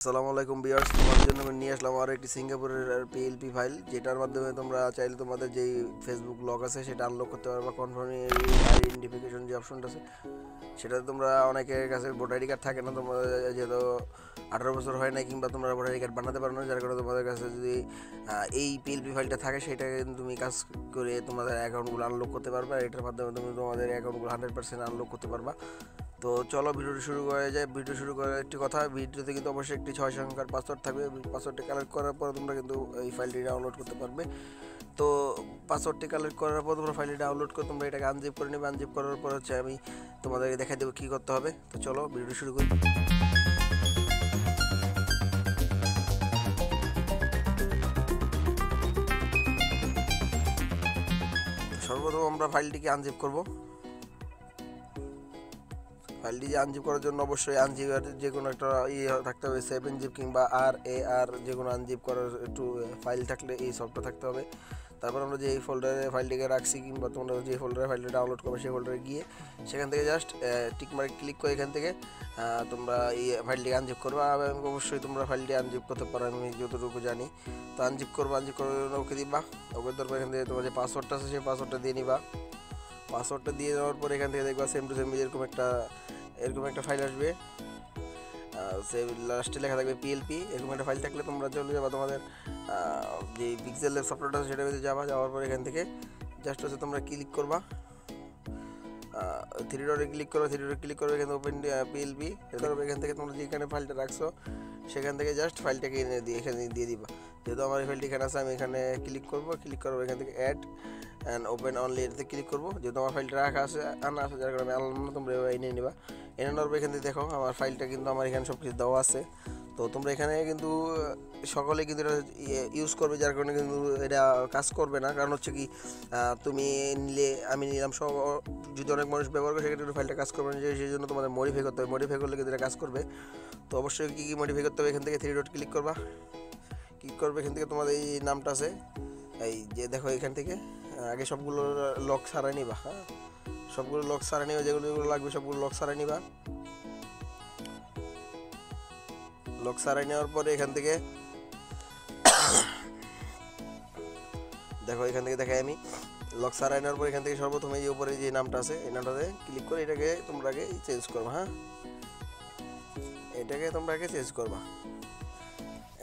আসসালামু আলাইকুম ভিউয়ার্স, তোমাদের জন্য আমি নিয়ে আসলাম আর একটি সিঙ্গাপুরের পিএলপি ফাইল, যেটার মাধ্যমে তোমরা চাইলে তোমাদের যেই ফেসবুক লগ আছে সেটা আনলক করতে পারবা। কনফার্ম আইডেন্টিফিকেশন যে অপশনটা আছে সেটা তোমরা অনেকের কাছে ভোটার আইডি কার্ড থাকে না, তোমাদের যেহেতু 18 বছর হয় না কিংবা তোমরা ভোটার আইডি কার্ড বানাতে পারো না, যার কারণে তোমাদের কাছে যদি এই পিএলপি ফাইলটা থাকে সেটা তুমি কাজ করে তোমাদের অ্যাকাউন্টগুলো আনলক করতে পারবা। এটার মাধ্যমে তুমি তোমাদের অ্যাকাউন্টগুলো 100% আনলক করতে পারবা। তো চলো ভিডিওটি শুরু করা যায়। ভিডিও শুরু করার একটি কথা, ভিডিওতে কিন্তু অবশ্যই একটি 6 সংখ্যার পাসওয়ার্ড থাকবে। পাসওয়ার্ডটি কালেক্ট করার পর তোমরা কিন্তু এই ফাইলটি ডাউনলোড করতে পারবে। তো পাসওয়ার্ডটি কালেক্ট করার পর তোমরা ফাইলটি ডাউনলোড করে তোমরা এটাকে আনজিপ করে নেবে। আনজিপ করার পর আমি তোমাদেরকে দেখাই দেবো কী করতে হবে। তো চলো ভিডিও শুরু করি। সর্বপ্রথম আমরা ফাইলটিকে আনজিপ করব। ফাইলটি আনজিপ করার জন্য অবশ্যই আনজিপের যে কোনো একটা থাকতে হবে, 7zip কিংবা RAR যে কোনো আনজিপ করার একটু ফাইল থাকলে এই সফটটা থাকতে হবে। তারপর আমরা যে এই ফোল্ডারে ফাইলটিকে রাখছি কিংবা তোমরা যে ফোল্ডারে ফাইলটা ডাউনলোড করবে সেই ফোল্ডারে গিয়ে সেখান থেকে জাস্ট টিকমার্ক ক্লিক করে এখান থেকে তোমরা এই ফাইলটিকে আনজিপ করবে। অবশ্যই তোমরা ফাইলটি আনজিপ করতে পারো, আমি যতটুকু জানি। তো আনজিপ করবো, আনজিপ করে ওকে দিবা। ওকে দেওয়ার পর এখান থেকে তোমার যে পাসওয়ার্ডটা আছে সেই পাসওয়ার্ডটা দিয়ে নিবা। পাসওয়ার্ডটা দিয়ে দেওয়ার পর এখান থেকে দেখবা সেম টু সেম এরকম একটা ফাইল আসবে। সে লাস্টে লেখা থাকবে পিএলপি। এরকম একটা ফাইল থাকলে তোমরা চলে যাবা তোমাদের যে পিক্সেলের সফটওয়্যারটা আছে সেটার ভিতরে যাওয়ার পর এখান থেকে জাস্ট হচ্ছে তোমরা ক্লিক করবা, 3 ডটে ক্লিক করবে। 3 ডটে ক্লিক করবে, এখানে ওপেন পিএলপি করবে। এখান থেকে তোমরা যেখানে ফাইলটা রাখছো সেখান থেকে জাস্ট ফাইলটাকে এখানে দিয়ে দিবা। যেহেতু আমার এই ফাইলটি এখানে আছে, আমি এখানে ক্লিক করবো এখান থেকে অ্যাড অ্যান্ড ওপেন অনলি এটাতে ক্লিক করবো। যেহেতু আমার ফাইলটা রাখা আছে আনা আছে, যার কারণে আনলাম না, তোমরা এনে নিবা। এনে নেওয়ার পর এখান থেকে দেখো আমার ফাইলটা কিন্তু আমার এখানে সব কিছু দেওয়া আছে। তো তোমরা এখানে কিন্তু সকলে কিন্তু এটা ইউজ করবে, যার কারণে কিন্তু এটা কাজ করবে না। কারণ হচ্ছে কি, তুমি নিলে আমি নিলাম, সব যদি অনেক মানুষ ব্যবহার করে সেক্ষেত্রে ফাইলটা কাজ করবে না, সেই জন্য তোমাদের মডিফাই করতে হবে। মডিফাই করলে কিন্তু এটা কাজ করবে। তো অবশ্যই কী মডিফাই করতে হবে, এখান থেকে 3 ডট ক্লিক করবা। ক্লিক করবে, এখান থেকে তোমাদের এই নামটা আছে, এই যে দেখো এখান থেকে আগে সবগুলো লক সারাই নিবা। হ্যাঁ, সবগুলো লক সারাই নিবা, যেগুলো লাগবে সবগুলো লক সারাই নিবা। লক সারাই নেওয়ার পরে এখান থেকে দেখো এখান থেকে দেখাই আমি লক সারাই নেওয়ার পর এখান থেকে সর্বপ্রথম এই উপরে যে নামটা আছে এই নামটাতে ক্লিক করে এটাকে তোমরা আগে চেঞ্জ করবা। হ্যাঁ, এটাকে তোমরা আগে চেঞ্জ করবা।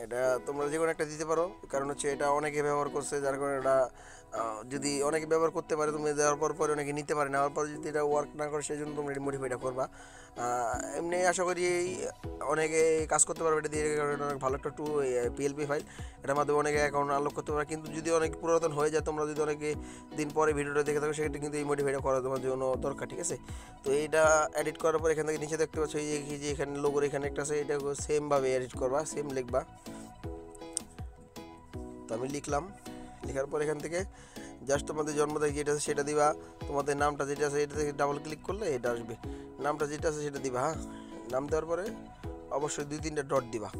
এটা তোমরা যে কোনো একটা দিতে পারো, কারণ হচ্ছে এটা অনেকে ব্যবহার করছে, যার কারণে এটা যদি অনেকে ব্যবহার করতে পারে, তুমি দেওয়ার পর অনেকে নিতে পারে, নেওয়ার পর যদি এটা ওয়ার্ক না করে সেই জন্য তোমরা মডিফাইটা করবা। এমনি আশা করি অনেকে কাজ করতে পারবে এটা দিয়ে, কারণ অনেক ভালো একটা পিএলপি ফাইল। এটার মাধ্যমে অনেকে অ্যাকাউন্ট আনলক করতে পারে। কিন্তু যদি অনেক পুরাতন হয়ে যায়, তোমরা যদি অনেকে দিন পরে ভিডিওটা দেখে থাকো, সেক্ষেত্রে কিন্তু এই মডিফাইটা করা তোমার জন্য দরকার। ঠিক আছে, তো এইটা এডিট করার পর এখান থেকে নিচে দেখতে পাচ্ছ এই যে এখানে লোগোর এখানে একটা আছে, এটা সেমভাবে এডিট করবা, সেম লিখবা। তো আমি লিখলাম, লেখার পর এখান থেকে জাস্ট তোমাদের জন্ম তারিখ যেটা আছে সেটা দিবা। তোমাদের নামটা যেটা আছে এটা থেকে ডাবল ক্লিক করলে এটা আসবে, নামটা যেটা আছে সেটা দিবা। হ্যাঁ, নাম দেওয়ার পরে অবশ্যই 2-3টা ডট দিবা।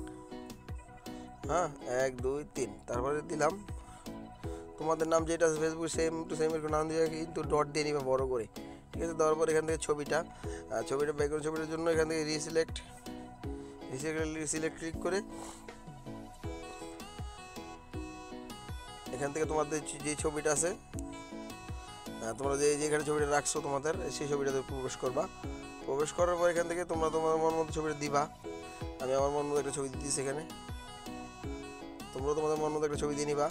হ্যাঁ, 1 2 3, তারপরে দিলাম তোমাদের নাম যেটা আছে ফেসবুক সেম টু সেম এর নাম দিয়ে কিন্তু ডট দিয়ে নিবা বড় করে। ঠিক আছে, দেওয়ার পর এখান থেকে ছবিটা ব্যাকগ্রাউন্ড ছবিটার জন্য এখান থেকে রিসিলেক্ট ক্লিক করে এখান থেকে তোমাদের যে ছবিটা আছে, তোমরা যেখানে ছবিটা রাখছো তোমাদের সেই ছবিটাতে প্রবেশ করবা। প্রবেশ করার পর এখান থেকে তোমরা তোমার মন মতো ছবিটা দিবা। আমি আমার মন মতো একটা ছবি দিচ্ছি এখানে, তোমরা তোমাদের মন মতো একটা ছবি দিয়ে নিবা।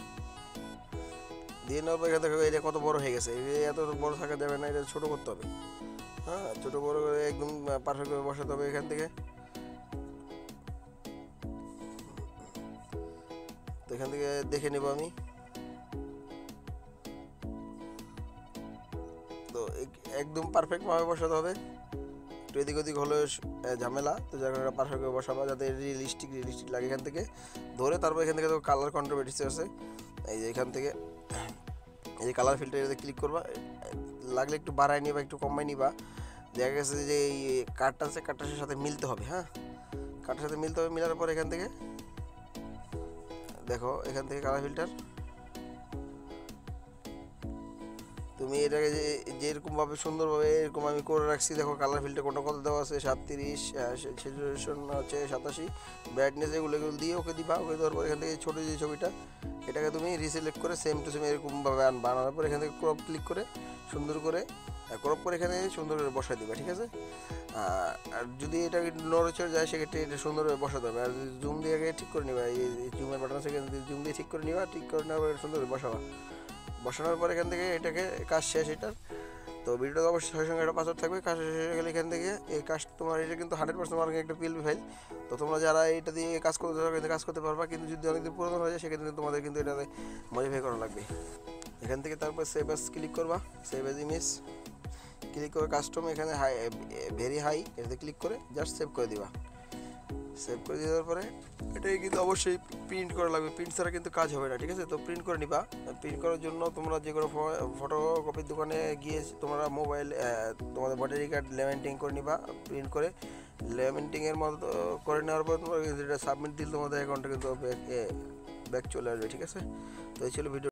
দিয়ে নেওয়ার পর এখান থেকে এটা কত বড় হয়ে গেছে, এত বড় থাকা যাবে না, এটা ছোটো করতে হবে। হ্যাঁ, ছোটো বড় করে একদম পারফেক্টভাবে বসাতে হবে। এখান থেকে তো এখান থেকে দেখে নেব আমি। তো একদম পারফেক্টভাবে বসাতে হবে, একটু এদিক ওদিক হলে ঝামেলা। তো যার কারণে পারফেক্টভাবে বসাবা যাতে রিয়েলিস্টিক লাগে। এখান থেকে ধরে তারপর এখান থেকে তো কালার কন্ট্রোভার্সি আছে, এই যে এখান থেকে এই যে কালার ফিল্টার এটাতে ক্লিক করবা। লাগলে একটু বাড়াই নিবা, একটু কমাই নিবা। দেখা গেছে যে এই কার্ডটা আছে, কার্ডটার সাথে মিলতে হবে। হ্যাঁ, কার্ডটার সাথে মিলতে হবে। মিলার পর এখান থেকে দেখো এখান থেকে কালার ফিল্টার তুমি এটাকে যেরকমভাবে সুন্দরভাবে এরকম আমি করে রাখছি, দেখো কালার ফিল্টার কোনটা কত দেওয়া আছে 37, স্যাচুরেশন হচ্ছে 87, ব্রাইটনেস এগুলো দিয়ে ওকে দিবা। ওকে দেওয়ার পর এখান থেকে ছোটো যে ছবিটা এটাকে তুমি রিসিলেক্ট করে সেম টু সেম এরকমভাবে বানানোর পর এখান থেকে ক্রপ ক্লিক করে সুন্দর করে ক্রপ করে এখানে সুন্দর করে বসাই দিবা, ঠিক আছে। আর যদি এটা নড়চড় যায় সেক্ষেত্রে এটা সুন্দরভাবে বসাতে হবে। আর জুম দিয়ে আগে ঠিক করে নিবা, এই জুমের বাটন আছে এখান থেকে জুম দিয়ে ঠিক করে নিবা, ঠিক করে নেওয়ার সুন্দর করে বসাবা। বসানোর পর এখান থেকে এটাকে কাজ শেষ এটার। তো ভিডিওটা অবশ্যই সঙ্গে একটা পাসওয়ার্ড থাকবে, কাজ শেষ হয়ে গেলে এখান থেকে এই কাজ তোমার এটা কিন্তু 100% মার্কিং একটা পিএলপি ফাইল। তো তোমরা যারা এটা দিয়ে কাজ করতে চাও কিন্তু কাজ করতে পারবা, কিন্তু যদি অনেকদিন পুরনো হয়ে যায় সেক্ষেত্রে তোমাদের কিন্তু এটাতে মডিফাই করা লাগবে। এখান থেকে তারপর সেভ অ্যাজ ক্লিক করবা, সেভ অ্যাজ ইমেজ ক্লিক করে কাস্টম এখানে হাই ভেরি হাই এটাতে ক্লিক করে জাস্ট সেভ করে দিবা। সেভ করে দেওয়ার পরে এটাই কিন্তু অবশ্যই প্রিন্ট করা লাগবে, প্রিন্ট ছাড়া কিন্তু কাজ হবে না, ঠিক আছে। তো প্রিন্ট করে নিবা। প্রিন্ট করার জন্য তোমরা যে কোনো ফটোকপির দোকানে গিয়ে তোমরা মোবাইল তোমাদের ভোটার কার্ড লেমিনেটিং করে নিবা। প্রিন্ট করে লেমিনেটিংয়ের মতো করে নেওয়ার পর তোমরা এটা সাবমিট দিলে তোমাদের অ্যাকাউন্টে কিন্তু ব্যাক চলে আসবে, ঠিক আছে। তো এই ছিল ভিডিও।